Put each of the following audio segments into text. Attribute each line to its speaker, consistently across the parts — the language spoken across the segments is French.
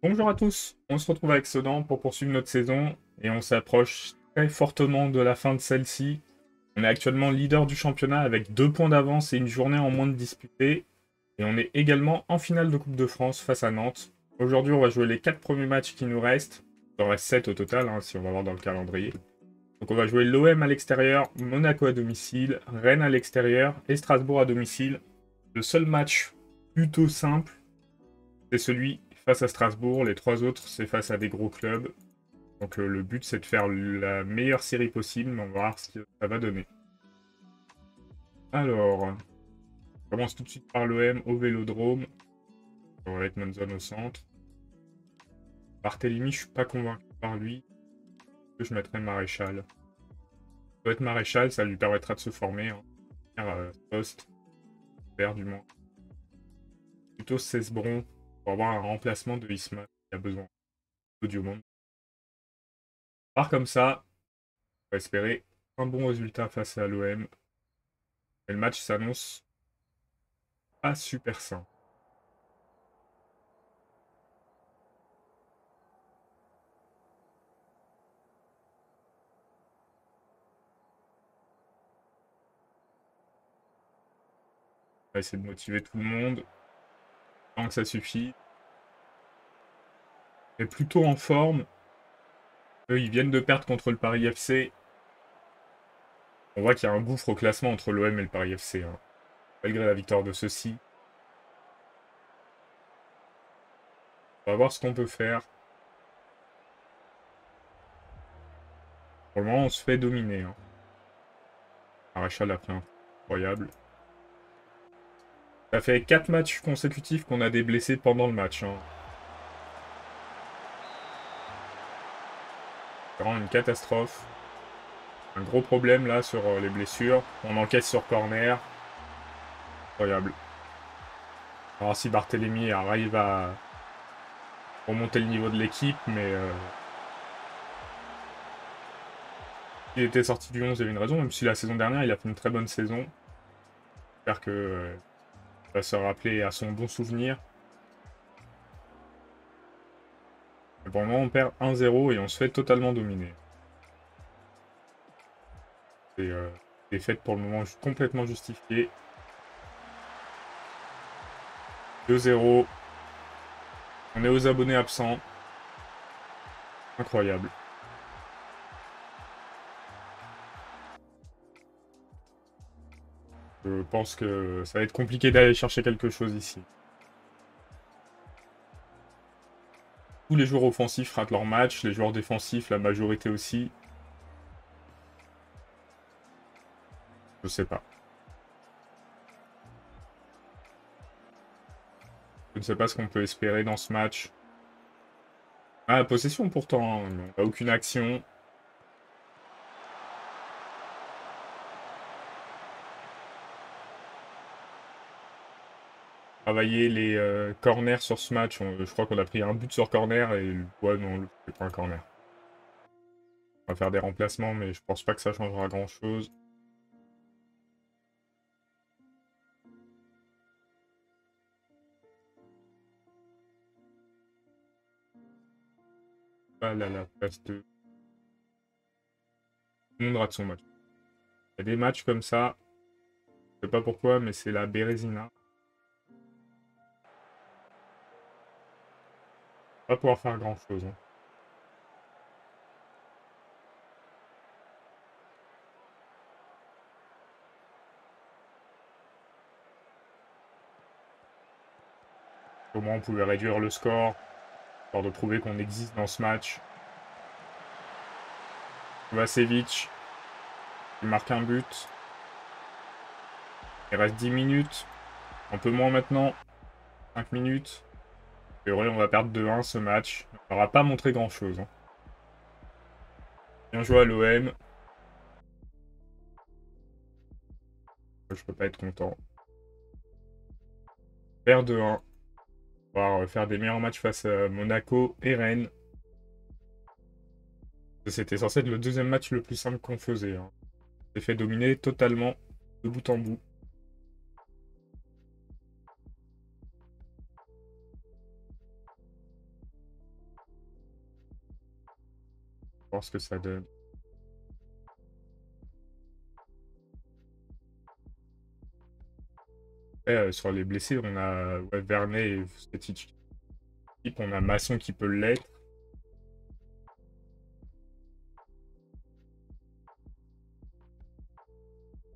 Speaker 1: Bonjour à tous, on se retrouve avec Sodan pour poursuivre notre saison et on s'approche très fortement de la fin de celle-ci. On est actuellement leader du championnat avec 2 points d'avance et une journée en moins de disputée. Et on est également en finale de Coupe de France face à Nantes. Aujourd'hui, on va jouer les 4 premiers matchs qui nous restent. Il en reste 7 au total, si on va voir dans le calendrier. Donc on va jouer l'OM à l'extérieur, Monaco à domicile, Rennes à l'extérieur et Strasbourg à domicile. Le seul match plutôt simple, c'est celui face à Strasbourg. Les 3 autres, c'est face à des gros clubs. Donc le but, c'est de faire la meilleure série possible, mais on va voir ce que ça va donner. Alors, on commence tout de suite par l'OM au Vélodrome. On va être Manzon au centre. Barthélemy, je suis pas convaincu par lui. Je mettrais Maréchal. Ça doit être Maréchal, ça lui permettra de se former. Poste, vert du moins. Plutôt Cesbron pour avoir un remplacement de Isma qui a besoin du monde. Part comme ça, on va espérer un bon résultat face à l'OM. Et le match s'annonce pas super sain. On va essayer de motiver tout le monde. Tant que ça suffit. Et plutôt en forme. Eux, ils viennent de perdre contre le Paris FC. On voit qu'il y a un gouffre au classement entre l'OM et le Paris FC. Malgré la victoire de ceux-ci. On va voir ce qu'on peut faire. Pour le moment, on se fait dominer. Maréchal a pris un incroyable. Ça fait 4 matchs consécutifs qu'on a des blessés pendant le match. C'est vraiment une catastrophe. Un gros problème là sur les blessures. On encaisse sur corner. Incroyable. On va voir si Barthélemy arrive à remonter le niveau de l'équipe, mais il était sorti du 11, il y avait une raison, même si la saison dernière, il a fait une très bonne saison. J'espère que va se rappeler à son bon souvenir. Mais pour le moment, on perd 1-0 et on se fait totalement dominer. C'est défaite pour le moment complètement justifiée. 2-0. On est aux abonnés absents. Incroyable. Je pense que ça va être compliqué d'aller chercher quelque chose ici. Tous les joueurs offensifs ratent leur match, les joueurs défensifs, la majorité aussi. Je sais pas. Je ne sais pas ce qu'on peut espérer dans ce match. Ah, possession pourtant, on n'a aucune action. Travailler les corners sur ce match. Je crois qu'on a pris un but sur corner et ouais, non, c'est pas un corner. On va faire des remplacements, mais je pense pas que ça changera grand-chose. Pas la place de... Tout le monde rate son match. Il y a des matchs comme ça. Je sais pas pourquoi, mais c'est la Bérésina. On va pouvoir faire grand-chose. Au moins, on pouvait réduire le score, histoire de prouver qu'on existe dans ce match. Kovacevic, il marque un but. Il reste 10 minutes. Un peu moins maintenant. 5 minutes. Et ouais, on va perdre 2-1 ce match. On n'aura pas montré grand-chose. Bien joué à l'OM. Je peux pas être content. Perdre 2-1. On va faire des meilleurs matchs face à Monaco et Rennes. C'était censé être le deuxième match le plus simple qu'on faisait. On s'est fait dominer totalement de bout en bout. voir ce que ça donne. Sur les blessés, on a Vernet et cette équipe, on a Masson qui peut l'être.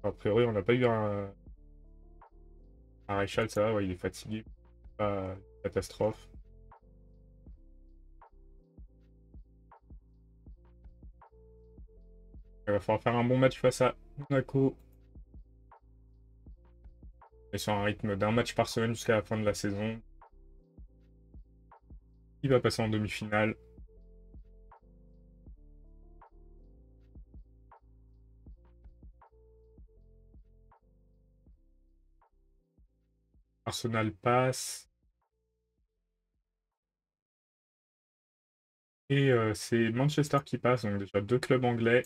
Speaker 1: A priori, on n'a pas eu un Maréchal, ça va, ouais, il est fatigué. Pas catastrophe. Il va falloir faire un bon match face à Monaco. Et sur un rythme d'un match par semaine jusqu'à la fin de la saison. Il va passer en demi-finale. Arsenal passe. Et c'est Manchester qui passe, donc déjà 2 clubs anglais.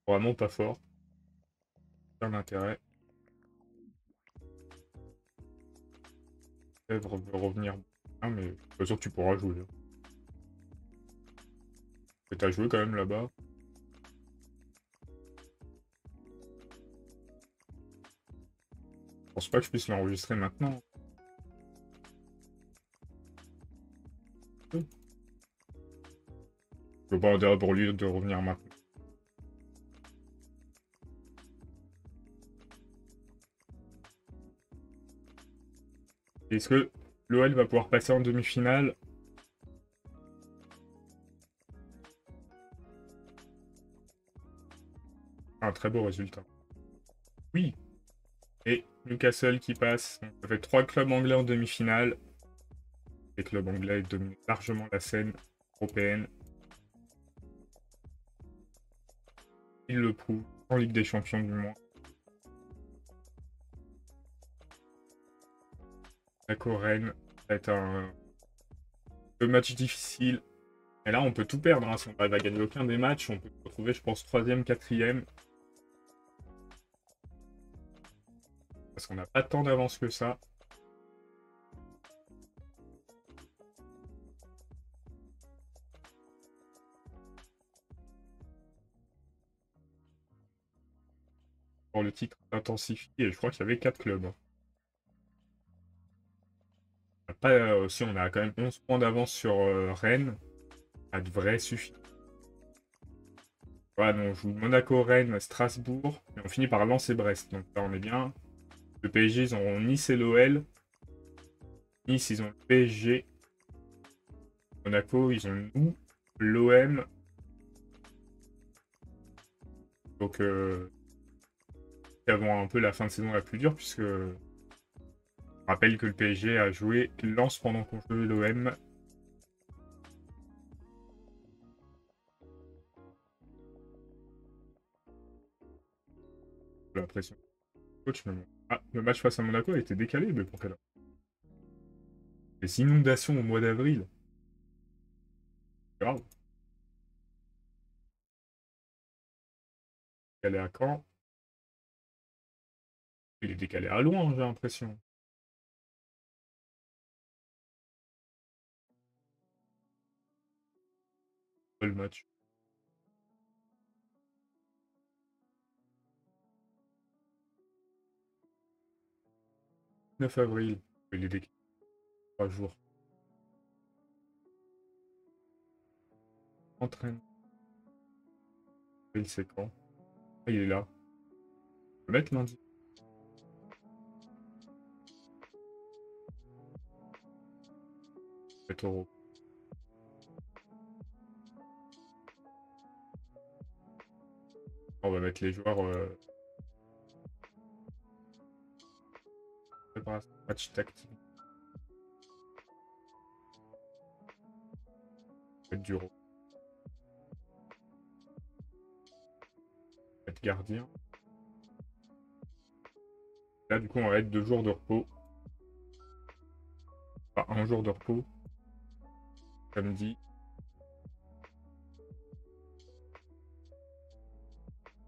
Speaker 1: Vraiment pas fort. Pas d'intérêt. Sèvres veut revenir. Ah, mais je suis pas sûr que tu pourras jouer. Mais t'as joué quand même là-bas. Je pense pas que je puisse l'enregistrer maintenant. Je veux pas intérêt pour lui de revenir maintenant. Est-ce que l'OL va pouvoir passer en demi-finale? Un très beau résultat. Oui. Et Newcastle qui passe. Donc, ça fait 3 clubs anglais en demi-finale. Les clubs anglais dominent largement la scène européenne. Ils le prouvent en Ligue des Champions du moins. Monaco-Rennes, ça va être un match difficile. Et là, on peut tout perdre. Hein. Si on arrive à gagner aucun des matchs, on peut se retrouver, je pense, 3e, 4e. Parce qu'on n'a pas tant d'avance que ça. Pour le titre intensifie, et je crois qu'il y avait 4 clubs. Après, aussi, on a quand même 11 points d'avance sur Rennes. Ça devrait suffire. Voilà, donc on joue Monaco, Rennes, Strasbourg. Et on finit par Lens et Brest. Donc là, on est bien. Le PSG, ils auront Nice et l'OL. Nice, ils ont le PSG. Monaco, ils ont nous, l'OM. Donc, avant un peu la fin de saison la plus dure, puisque je rappelle que le PSG a joué Lens pendant qu'on jouait l'OM. J'ai l'impression. Coach, mais bon. Ah, le match face à Monaco a été décalé, mais pour quelle heure? Les inondations au mois d'avril. Grave. Décalé à Caen. Il est décalé à loin, j'ai l'impression. Le match. 9 avril. Il est décalé 3 jours. Entraîne. Il c'est quand? Ah, il est là. Je peux mettre lundi. Mettre Euro. On va mettre les joueurs. Préparation match tactique. Mettre du Euro. Mettre gardien. Là, du coup, on va être 2 jours de repos. Enfin, un jour de repos. Samedi.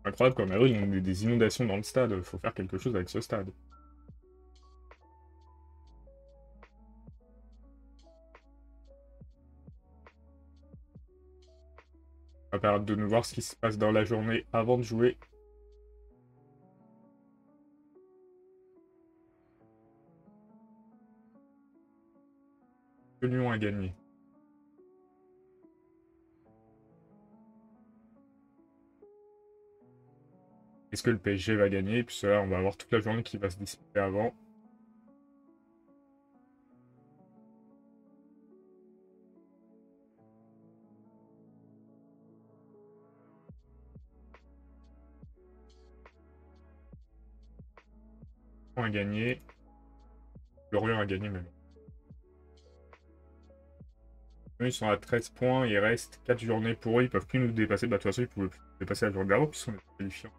Speaker 1: Incroyable qu'en avril, on ait des inondations dans le stade. Faut faire quelque chose avec ce stade. On va permettre de nous voir ce qui se passe dans la journée avant de jouer. Lyon a gagné. Est-ce que le PSG va gagner? Et puis cela, on va avoir toute la journée qui va se disputer avant. Lyon a gagné. Lorient a gagné même. Eux, ils sont à 13 points, il reste 4 journées pour eux, ils peuvent plus nous dépasser. Bah, de toute façon, ils pouvaient plus nous dépasser la journée d'avant, puisqu'on est qualifiés.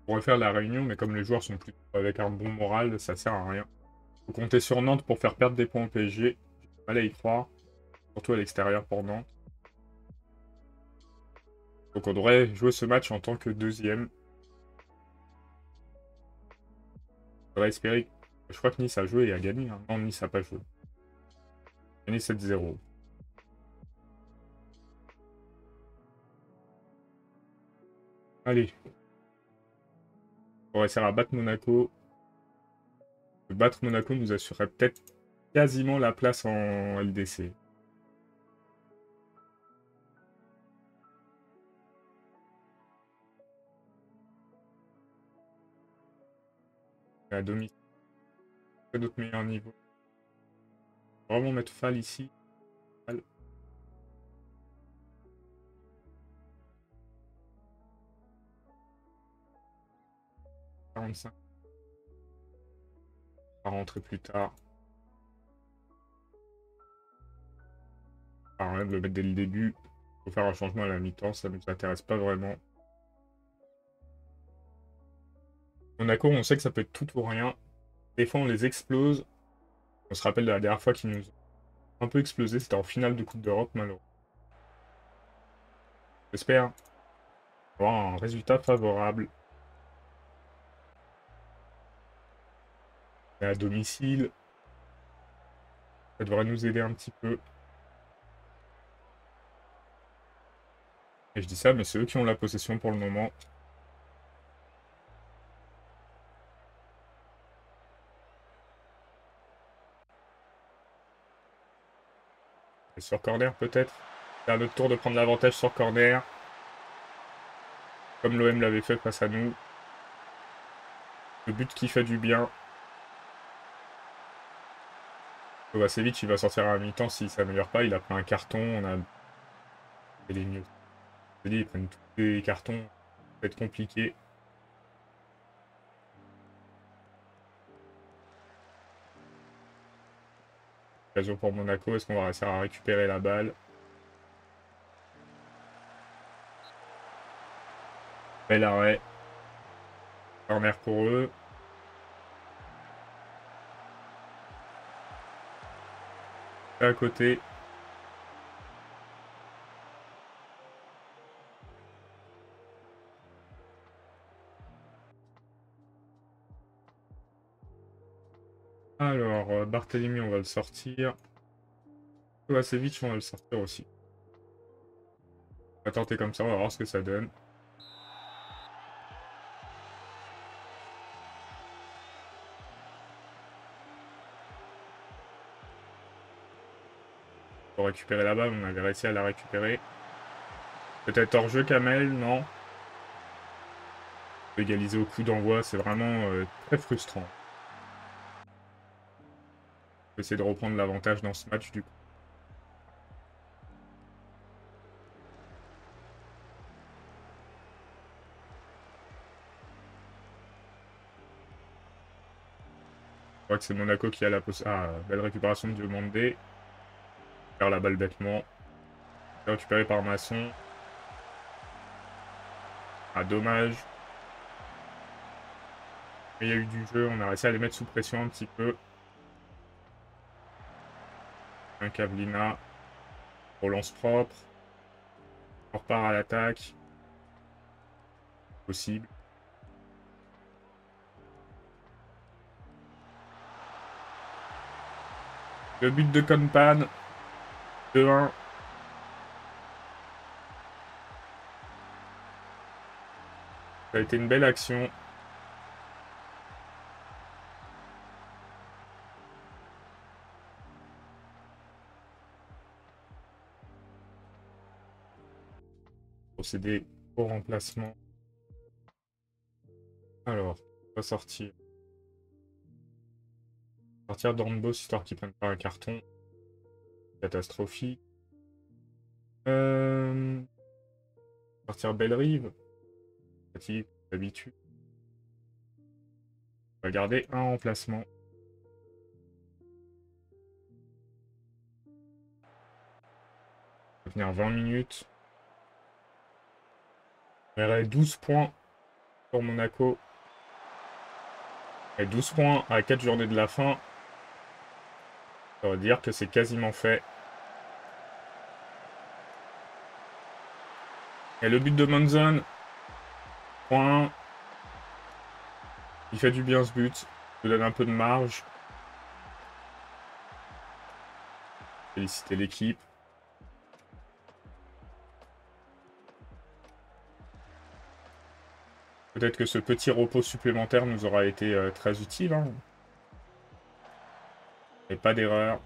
Speaker 1: On pourrait faire la réunion, mais comme les joueurs sont plutôt avec un bon moral, ça sert à rien. Faut compter sur Nantes pour faire perdre des points au PSG. J'ai du mal à y croire, surtout à l'extérieur pour Nantes. Donc on devrait jouer ce match en tant que deuxième. On devrait espérer. Je crois que Nice a joué et a gagné. Hein. Non, Nice n'a pas joué. Gagné 7-0. Allez. On va essayer à battre Monaco. Battre Monaco nous assurerait peut-être quasiment la place en LDC. À domicile. Pas d'autres meilleurs niveaux. Vraiment mettre Fall ici. Fall. « 45. On va rentrer plus tard. Pas rien de le mettre dès le début. Faut faire un changement à la mi-temps, ça ne nous intéresse pas vraiment. Monaco, on sait que ça peut être tout ou rien. Des fois, on les explose. On se rappelle de la dernière fois qu'ils nous ont un peu explosé. C'était en finale de Coupe d'Europe, malheureusement. J'espère avoir un résultat favorable. Et à domicile. Ça devrait nous aider un petit peu. Et je dis ça, mais c'est eux qui ont la possession pour le moment. Et sur corner, peut-être. C'est notre tour de prendre l'avantage sur corner. Comme l'OM l'avait fait face à nous. Le but qui fait du bien. Kovacevic, il va sortir à la mi-temps s'il s'améliore pas. Il a pris un carton. On a les mieux. Je dis, ils prennent tous les cartons. Ça va être compliqué. Occasion pour Monaco. Est-ce qu'on va réussir à récupérer la balle? Bel arrêt. Corner pour eux. À côté. Alors, Barthélemy, on va le sortir. Kovacevic, on va le sortir aussi. On va tenter comme ça, on va voir ce que ça donne. Pour récupérer la balle, on avait réussi à la récupérer. Peut-être hors jeu, Kamel, non. Égaliser au coup d'envoi, c'est vraiment très frustrant. On va essayer de reprendre l'avantage dans ce match du coup. Je crois que c'est Monaco qui a la possibilité. Ah, belle récupération de Diomandé. Faire la balle bêtement. Récupéré par Masson. Ah, dommage. Mais il y a eu du jeu, on a réussi à les mettre sous pression un petit peu. Un Cavlina. Relance propre. On repart à l'attaque. Possible. Le but de Konpan. 2-1. Ça a été une belle action. Procéder au remplacement. Alors, on va sortir. Sortir Dornbos histoire qu'ils prennent pas un carton. Catastrophique. Sortir Bellerive. Fatigue, d'habitude. On va garder un remplacement. On va tenir 20 minutes. On verrait 12 points pour Monaco. Et 12 points à 4 journées de la fin. Ça veut dire que c'est quasiment fait. Et le but de Monzon. Point. Il fait du bien ce but. Il donne un peu de marge. Féliciter l'équipe. Peut-être que ce petit repos supplémentaire nous aura été très utile. Hein. Et pas d'erreur.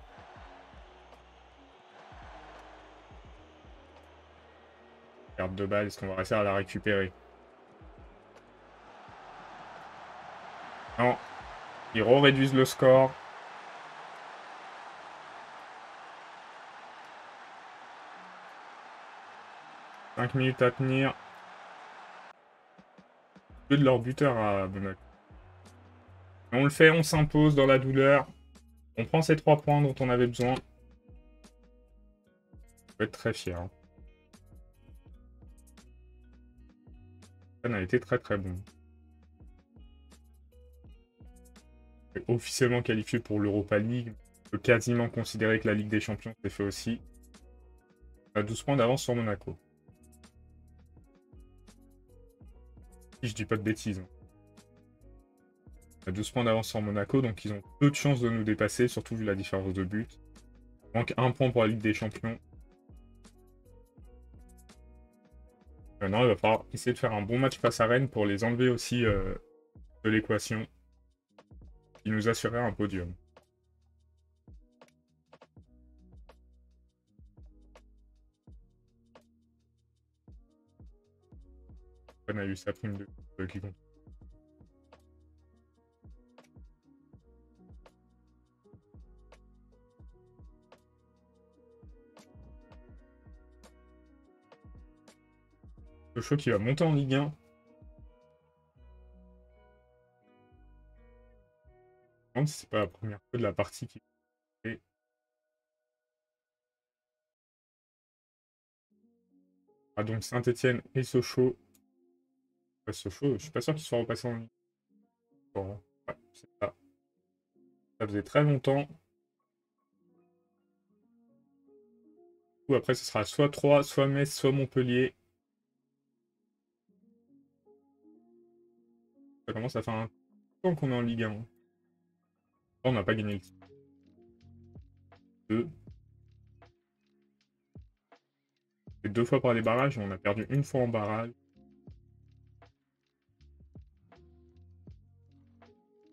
Speaker 1: Perte de balle, est-ce qu'on va réussir à la récupérer? Non. Ils réduisent le score. « 5 minutes à tenir. Peu de leur buteur à Monaco. On le fait, on s'impose dans la douleur. On prend ces 3 points dont on avait besoin. On peut être très fier. Hein. Ça a été très très bon. On est officiellement qualifié pour l'Europa League. On peut quasiment considérer que la Ligue des Champions s'est fait aussi. On a 12 points d'avance sur Monaco. Si je dis pas de bêtises. On a 12 points d'avance sur Monaco, donc ils ont peu de chances de nous dépasser, surtout vu la différence de but. Il manque 1 point pour la Ligue des Champions. Maintenant, il va falloir essayer de faire un bon match face à Rennes pour les enlever aussi de l'équation. Qui nous assurerait un podium. On a eu sa prime de qui compte. Le show qui va monter en Ligue 1. Je me demande si c'est pas la première fois de la partie qui est. Ah, donc Saint-Etienne et Sochaux. Ouais, Sochaux, je suis pas sûr qu'ils soient repassés en Ligue 1. Bon, ouais, c'est ça. Ça faisait très longtemps. Ou après, ce sera soit Troyes, soit Metz, soit Montpellier. Ça commence à faire un temps qu'on est en Ligue 1. On n'a pas gagné le titre. 2. C'est 2 fois par les barrages et on a perdu une fois en barrage.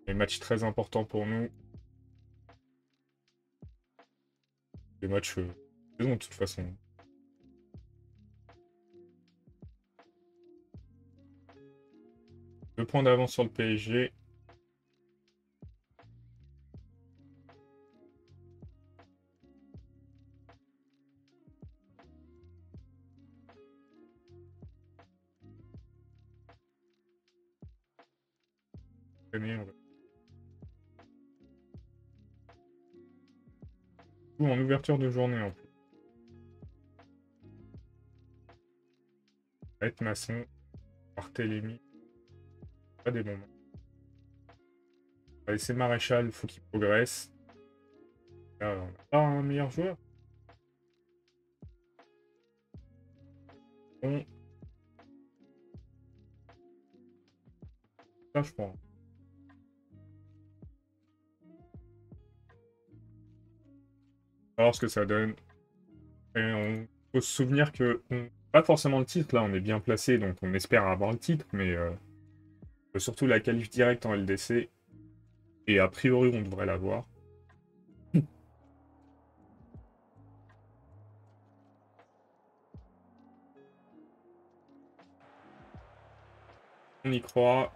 Speaker 1: Des matchs très importants pour nous. Des matchs saison de toute façon. 2 points d'avance sur le PSG. Ou en ouverture de journée en plus. Être Masson, Barthélémy. Pas des bons matchs. va laisser Maréchal, il faut qu'il progresse. Là, on n'a pas un meilleur joueur. Bon. Ça, je prends. On va voir ce que ça donne. Et on faut se souvenir que pas forcément le titre, là on est bien placé, donc on espère avoir le titre, mais surtout la qualif directe en LDC. Et a priori on devrait l'avoir. On y croit.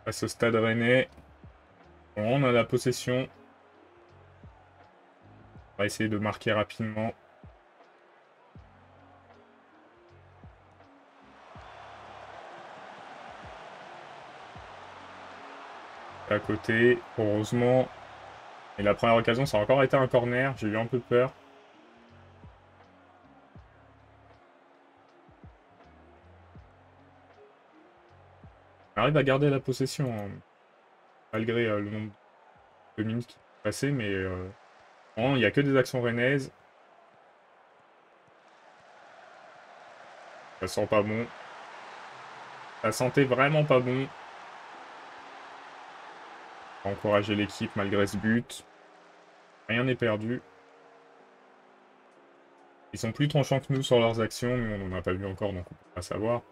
Speaker 1: Face au Stade Rennais. Bon, on a la possession. On va essayer de marquer rapidement. À côté, heureusement. Et la première occasion, ça a encore été un corner. J'ai eu un peu peur. On arrive à garder la possession, hein, malgré le nombre de minutes qui sont passées, mais non, il n'y a que des actions rennaises. Ça sent pas bon. Ça sentait vraiment pas bon. On va encourager l'équipe malgré ce but. Rien n'est perdu. Ils sont plus tranchants que nous sur leurs actions. Nous, on n'en a pas vu encore, donc on peut pas savoir.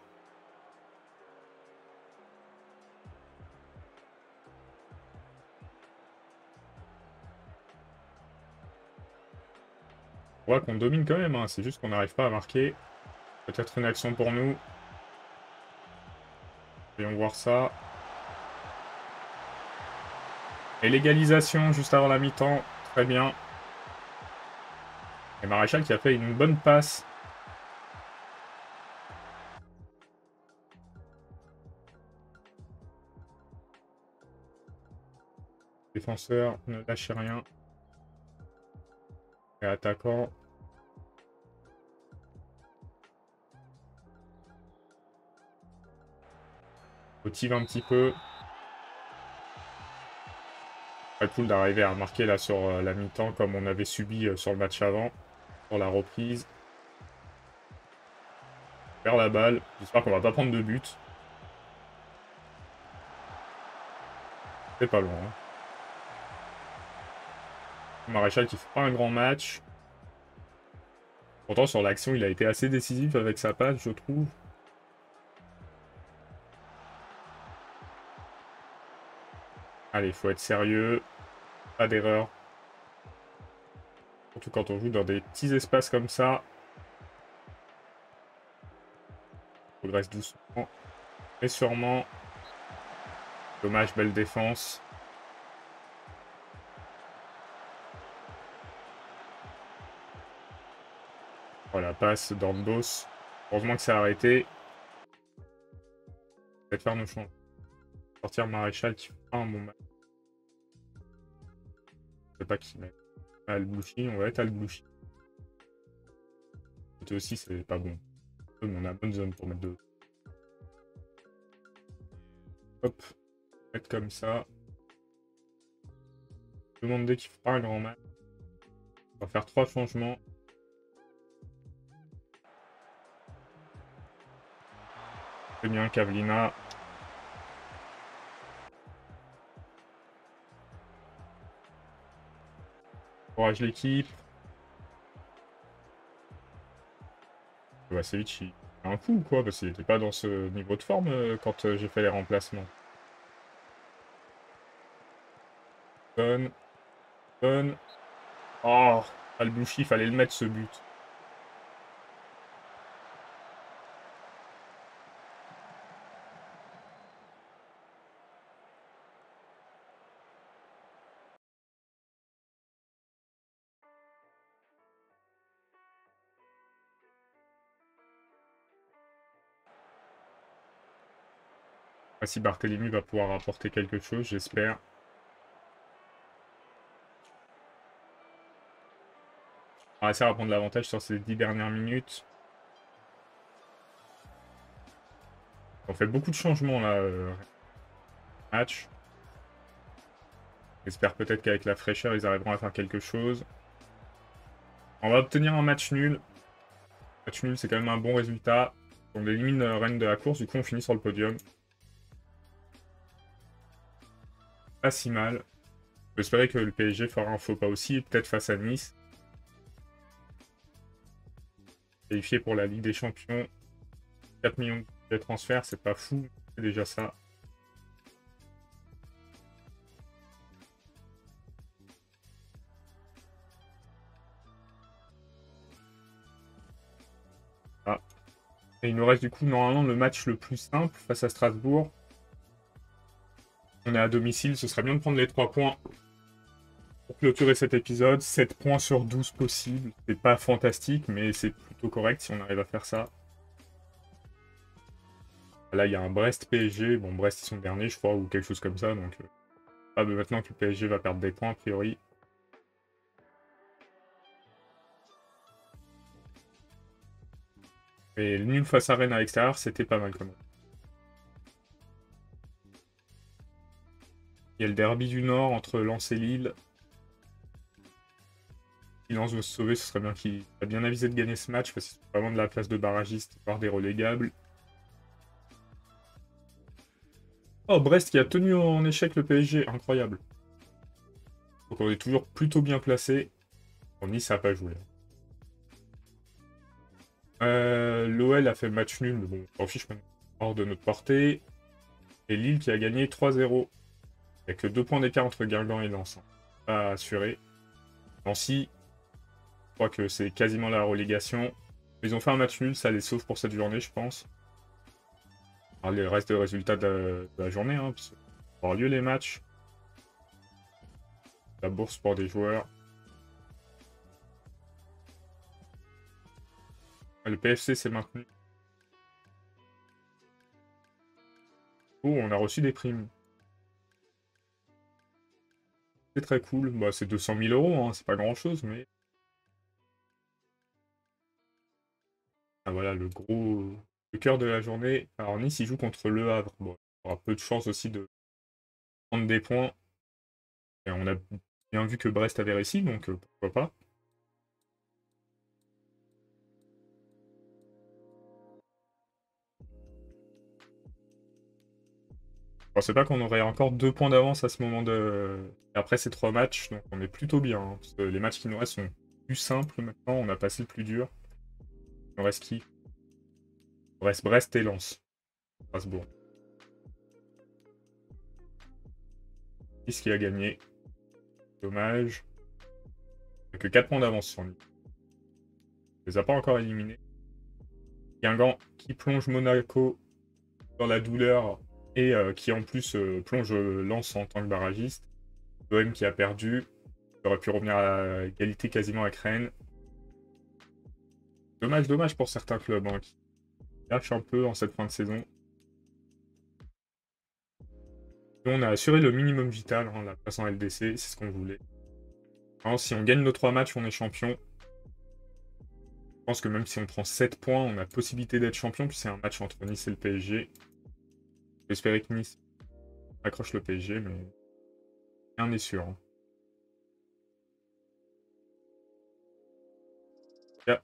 Speaker 1: On voit qu'on domine quand même, hein. C'est juste qu'on n'arrive pas à marquer. Peut-être une action pour nous. Voyons voir ça. Et l'égalisation juste avant la mi-temps. Très bien. Et Maréchal qui a fait une bonne passe. Défenseur, ne lâchez rien. Et attaquant. Motive un petit peu. Très cool d'arriver à marquer là sur la mi-temps comme on avait subi sur le match avant. Sur la reprise. Perd la balle. J'espère qu'on va pas prendre de but. C'est pas loin, hein. Maréchal qui fait pas un grand match. Pourtant sur l'action il a été assez décisif avec sa passe je trouve. Allez, il faut être sérieux. Pas d'erreur. Surtout quand on joue dans des petits espaces comme ça. On progresse doucement. Mais sûrement. Dommage, belle défense. Voilà, passe d'Andos. Heureusement que ça a arrêté. Peut-être faire nos changements. Sortir Maréchal qui fait pas un bon match. Je sais pas qui met. Al-Blouchi, on va être Al-Blouchi. Côté aussi, c'est pas bon. Mais on a bonne zone pour mettre deux. Hop. Mettre comme ça. Demander qu'il fera un grand match. On va faire 3 changements. C'est bien, Kavlina. Encourage l'équipe. Vasevic, il a un coup ou quoi? Parce qu'il était pas dans ce niveau de forme quand j'ai fait les remplacements. Bonne. Bonne. Oh, Al-Blouchi, fallait le mettre ce but. Si Barthélemy va pouvoir apporter quelque chose, j'espère. On va essayer de prendre l'avantage sur ces 10 dernières minutes. On fait beaucoup de changements là. Match. J'espère peut-être qu'avec la fraîcheur, ils arriveront à faire quelque chose. On va obtenir un match nul. Match nul, c'est quand même un bon résultat. On élimine Rennes de la course, du coup on finit sur le podium. Pas si mal. J'espérais que le PSG fera un faux pas aussi, peut-être face à Nice. Qualifié pour la Ligue des Champions. 4 millions de transferts, c'est pas fou, c'est déjà ça. Ah. Et il nous reste du coup normalement le match le plus simple face à Strasbourg. On est à domicile, ce serait bien de prendre les 3 points pour clôturer cet épisode. 7 points sur 12 possibles. C'est pas fantastique, mais c'est plutôt correct si on arrive à faire ça. Là, il y a un Brest-PSG. Bon, Brest, ils sont derniers, je crois, ou quelque chose comme ça. Donc, pas maintenant que le PSG va perdre des points, a priori. Et le nul face à Rennes à l'extérieur, c'était pas mal quand même. Il y a le derby du Nord entre Lens et Lille. Si Lens veut se sauver, ce serait bien qu'il a bien avisé de gagner ce match parce que c'est vraiment de la place de barragiste, voire des relégables. Oh, Brest qui a tenu en échec le PSG, incroyable. Donc on est toujours plutôt bien placé. Bon, Nice n'a pas joué. L'OL a fait match nul, mais bon, on s'en fiche maintenant. Hors de notre portée. Et Lille qui a gagné 3-0. Il n'y a que 2 points d'écart entre Guingamp et Lens. Hein. Pas assuré. Nancy, je crois que c'est quasiment la relégation. Ils ont fait un match nul, ça les sauve pour cette journée, je pense. Alors, le reste des résultats de la journée, hein, parce qu'il va avoir lieu les matchs. La bourse pour des joueurs. Le PFC s'est maintenu. Oh, on a reçu des primes. C'est très cool. Bah, c'est 200 000 euros, hein, c'est pas grand chose, mais. Ah, voilà, le cœur de la journée. Alors, Nice, il joue contre Le Havre. Bon, il aura peu de chance aussi de prendre des points. Et on a bien vu que Brest avait réussi, donc pourquoi pas. Je pensais pas qu'on aurait encore 2 points d'avance à ce moment de. Après ces 3 matchs, donc on est plutôt bien. Hein, parce que les matchs qui nous restent sont plus simples maintenant, on a passé le plus dur. Il nous reste qui? Il nous reste Brest et Lens. Strasbourg. Qui ce qui a gagné? Dommage. Il n'y a que 4 points d'avance sur nous. On les a pas encore éliminés. Guingamp qui plonge Monaco dans la douleur et qui en plus plonge Lens en tant que barragiste. l'OM qui a perdu. Il aurait pu revenir à égalité quasiment avec Rennes. Dommage, dommage pour certains clubs hein, qui lâchent un peu en cette fin de saison. Nous, on a assuré le minimum vital, hein, la place en LDC, c'est ce qu'on voulait. Alors, si on gagne nos 3 matchs, on est champion. Je pense que même si on prend 7 points, on a possibilité d'être champion, puis c'est un match entre Nice et le PSG. J'espérais que Nice accroche le PSG, mais rien n'est sûr. Hein.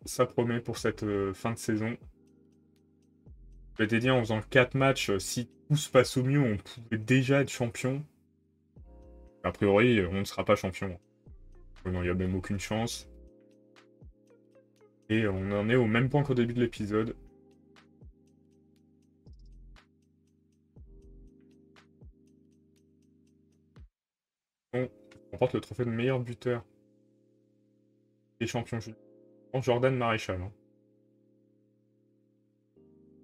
Speaker 1: Ça promet pour cette fin de saison. Je m'étais dit en faisant 4 matchs, si tout se passe au mieux, on pouvait déjà être champion. A priori, on ne sera pas champion. Non, il n'y a même aucune chance. Et on en est au même point qu'au début de l'épisode. On remporte le trophée de meilleur buteur des champions juniors. Jordan Maréchal. Hein.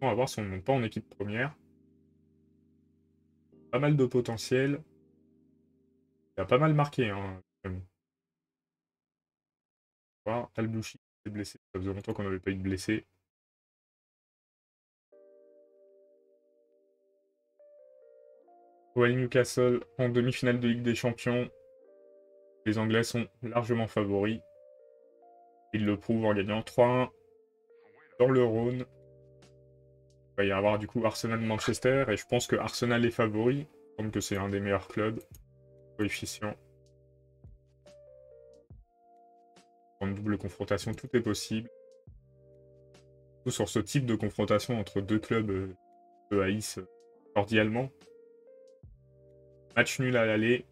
Speaker 1: On va voir si on ne monte pas en équipe première. Pas mal de potentiel. Il a pas mal marqué. Hein, Al-Bouchi est blessé. Ça faisait longtemps qu'on n'avait pas eu de blessé. OL Newcastle en demi-finale de Ligue des Champions. Les Anglais sont largement favoris. Ils le prouvent en gagnant 3-1 dans le Rhône. va y avoir du coup Arsenal-Manchester, et je pense que Arsenal est favori, comme que c'est un des meilleurs clubs, coefficient. En double confrontation, tout est possible. Surtout sur ce type de confrontation entre deux clubs de haïssent cordialement. Match nul à l'aller.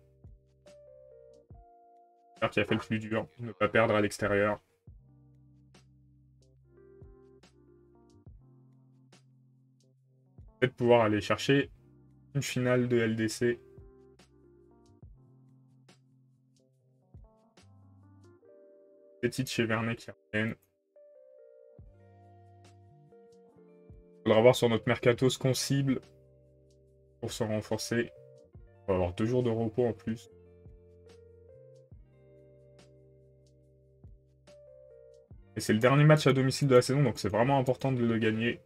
Speaker 1: J'espère qu'il a fait le plus dur, ne pas perdre à l'extérieur. Peut-être pouvoir aller chercher une finale de LDC. Des titres chez Vernet qui reviennent. Faudra voir sur notre mercato ce qu'on cible pour se renforcer. On va avoir 2 jours de repos en plus. Et c'est le dernier match à domicile de la saison, donc c'est vraiment important de le gagner.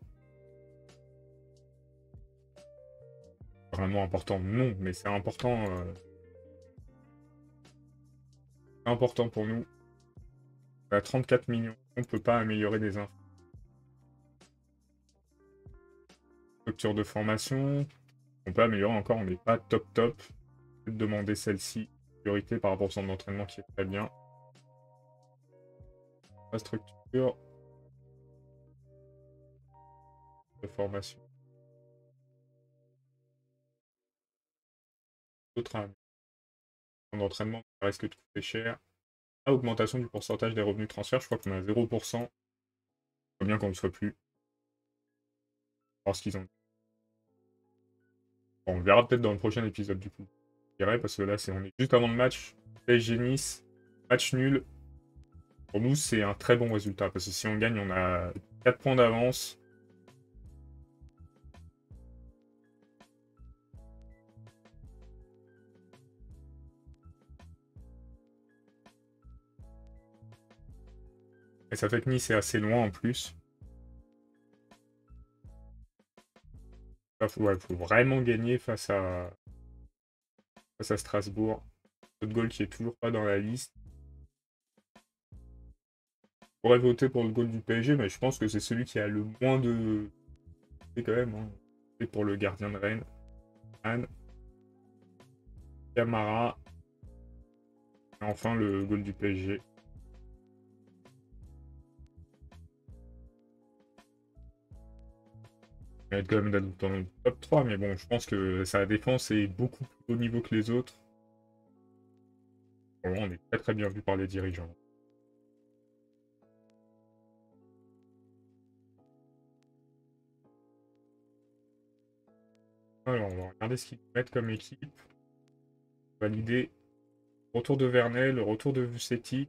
Speaker 1: Vraiment important, non, mais c'est important. Important pour nous. On a 34 millions, on ne peut pas améliorer des infos. Structure de formation, on peut améliorer encore, on n'est pas top. Peut-être demander celle-ci, priorité par rapport au centre d'entraînement qui est très bien. La structure de formation. D'autres d'entraînement ça risque de coûter cher. Augmentation du pourcentage des revenus transferts, je crois qu'on a 0%. Il faut bien qu'on ne soit plus. Voir ce qu'ils ont. Bon, on verra peut-être dans le prochain épisode du coup. Je dirais parce que là on est juste avant le match. PSG Nice, match nul. Pour nous c'est un très bon résultat parce que si on gagne on a 4 points d'avance. Et ça fait que Nice est assez loin en plus. Il faut vraiment gagner face à Strasbourg. Notre goal qui est toujours pas dans la liste. On pourrait voter pour le goal du PSG, mais je pense que c'est celui qui a le moins de... C'est quand même, hein. C'est pour le gardien de Rennes. Anne. Camara. Et enfin le goal du PSG. Il va être quand même dans le top 3, mais bon, je pense que sa défense est beaucoup plus haut niveau que les autres. Bon, on est très bien vu par les dirigeants. Alors, on va regarder ce qu'ils mettent comme équipe. Valider. Retour de Vernet, le retour de Vucetti.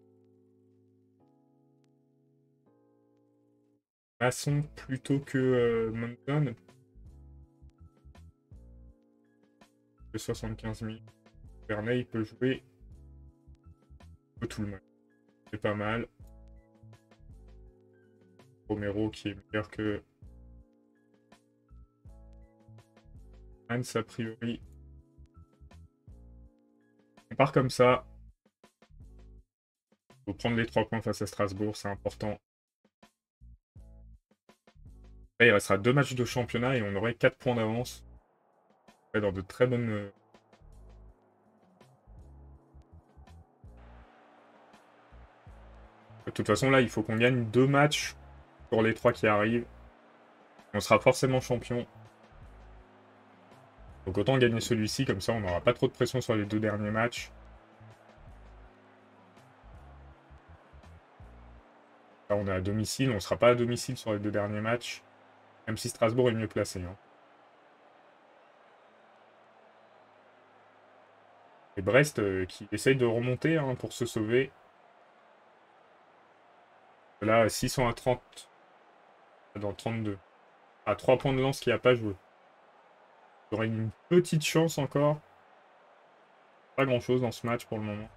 Speaker 1: Masson plutôt que Monton. De 75 000. Vernet, il peut jouer tout le monde. C'est pas mal. Romero qui est meilleur que Hans a priori. On part comme ça. Il faut prendre les 3 points face à Strasbourg, c'est important. Là, il restera 2 matchs de championnat et on aurait 4 points d'avance. Dans de très bonnes... De toute façon, là, il faut qu'on gagne 2 matchs sur les 3 qui arrivent. On sera forcément champion. Donc autant gagner celui-ci, comme ça on n'aura pas trop de pression sur les 2 derniers matchs. Là on est à domicile, on ne sera pas à domicile sur les 2 derniers matchs. Même si Strasbourg est mieux placé. Hein. Et Brest qui essaye de remonter hein, pour se sauver. Là, 600 à 30. Dans 32. À 3 points de lance qui n'a pas joué. Il y aurait une petite chance encore. Pas grand chose dans ce match pour le moment.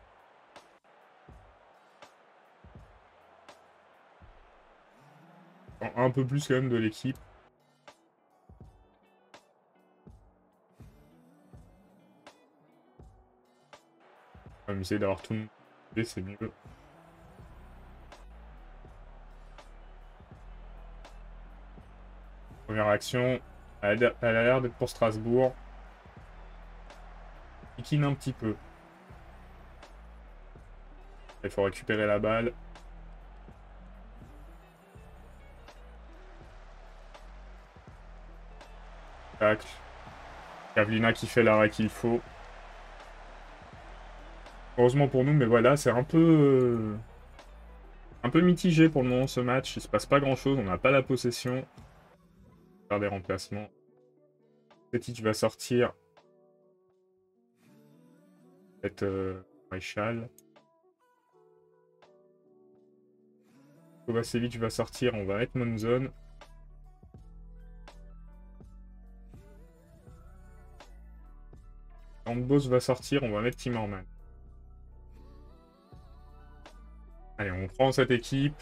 Speaker 1: Un peu plus quand même de l'équipe. On va essayer d'avoir tout le monde, c'est mieux. Première action. Elle a l'air d'être pour Strasbourg. Piquine un petit peu. Il faut récupérer la balle. Tacle. Pavlina qui fait l'arrêt qu'il faut. Heureusement pour nous, mais voilà, c'est un peu mitigé pour le moment ce match. Il se passe pas grand chose, on n'a pas la possession. Faire des remplacements. Petit va sortir. Peut-être Maréchal. Kovacevic va sortir, on va mettre Monzon. Handbos va sortir, on va mettre Timmerman. Allez, on prend cette équipe.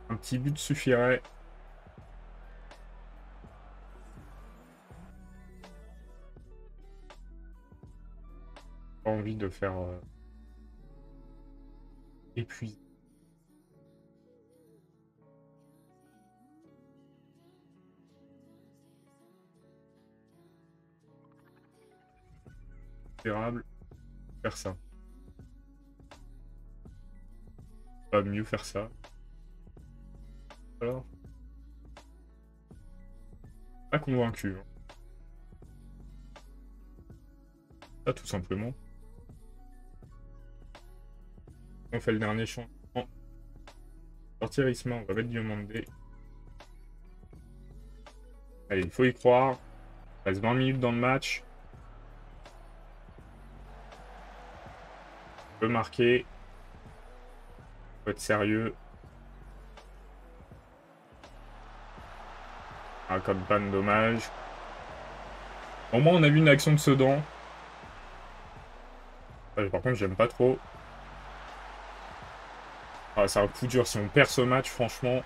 Speaker 1: Un petit but suffirait. Pas envie de faire épuiser. Faire ça. Pas mieux faire ça. Alors. Pas convaincu. Hein. Ça, tout simplement. On fait le dernier changement. Sortir Isma, on va mettre Diomandé. Allez, il faut y croire. Il reste 20 minutes dans le match. On peut marquer. Il faut être sérieux. Ah, comme panne, dommage. Au moins, on a vu une action de Sedan. Par contre, j'aime pas trop. Ah, c'est un coup dur. Si on perd ce match, franchement,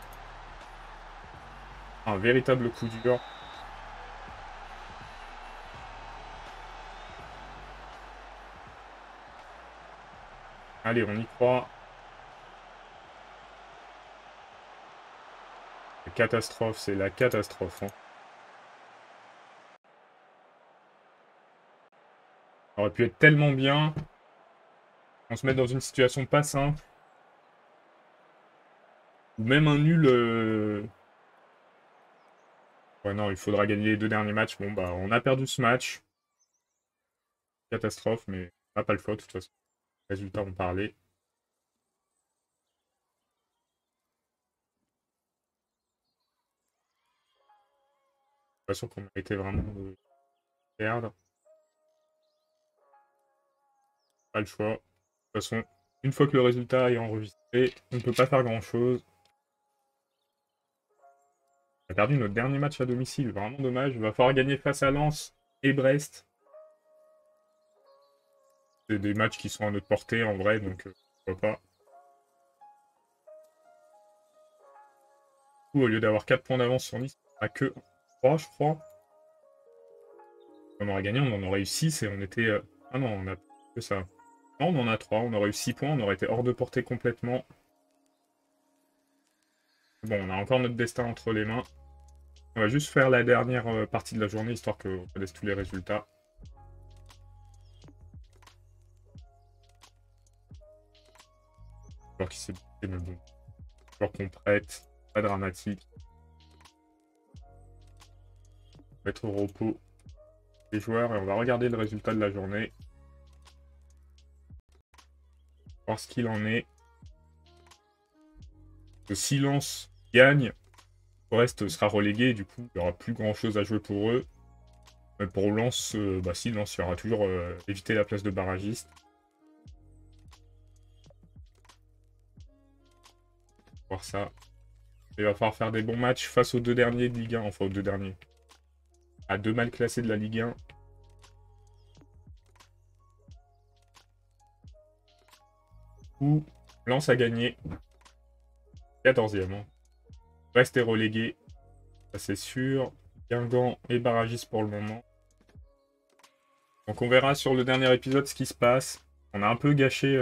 Speaker 1: un véritable coup dur. Allez, on y croit. La catastrophe, c'est la catastrophe. Hein. Ça aurait pu être tellement bien. On se met dans une situation pas simple. Ou même un nul. Ouais, non, il faudra gagner les 2 derniers matchs. Bon, bah, on a perdu ce match. Catastrophe, mais on n'a pas le choix, de toute façon. Les résultats ont parlé. De toute façon, qu'on méritait vraiment de perdre. Pas le choix. De toute façon, une fois que le résultat est enregistré, on ne peut pas faire grand-chose. On a perdu notre dernier match à domicile, vraiment dommage. Il va falloir gagner face à Lens et Brest. C'est des matchs qui sont à notre portée en vrai, donc pourquoi pas. Du coup, au lieu d'avoir 4 points d'avance sur Nice, on n'a que 3, je crois. On aurait gagné, on en aurait eu 6 et on était... Ah non, on a que ça. Non, on en a 3, on aurait eu 6 points, on aurait été hors de portée complètement. Bon, on a encore notre destin entre les mains. On va juste faire la dernière partie de la journée, histoire qu'on connaisse tous les résultats. Alors qui s'est blessé, mais bon. Alors qu'on prête, pas dramatique. Mettre au repos les joueurs et on va regarder le résultat de la journée. Voir ce qu'il en est. Le Silence gagne. Brest sera relégué, du coup, il n'y aura plus grand chose à jouer pour eux. Mais pour Lens, bah si, Lens, il y aura toujours éviter la place de barragiste. Voir ça. Il va falloir faire des bons matchs face aux 2 derniers de Ligue 1. Enfin, aux 2 derniers. À 2 mal classés de la Ligue 1. Où Lens a gagné. 14e. Hein. Brest est relégué. Ça, c'est sûr. Guingamp et barragiste pour le moment. Donc on verra sur le dernier épisode ce qui se passe. On a un peu gâché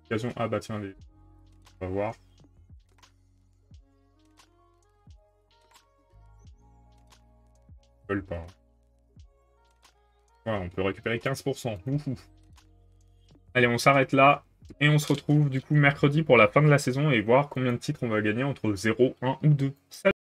Speaker 1: l'occasion. Ah bah tiens, on va voir. Ils veulent pas. Voilà, on peut récupérer 15%. Ouhou. Allez, on s'arrête là. Et on se retrouve du coup mercredi pour la fin de la saison et voir combien de titres on va gagner entre 0, 1 ou 2. Salut!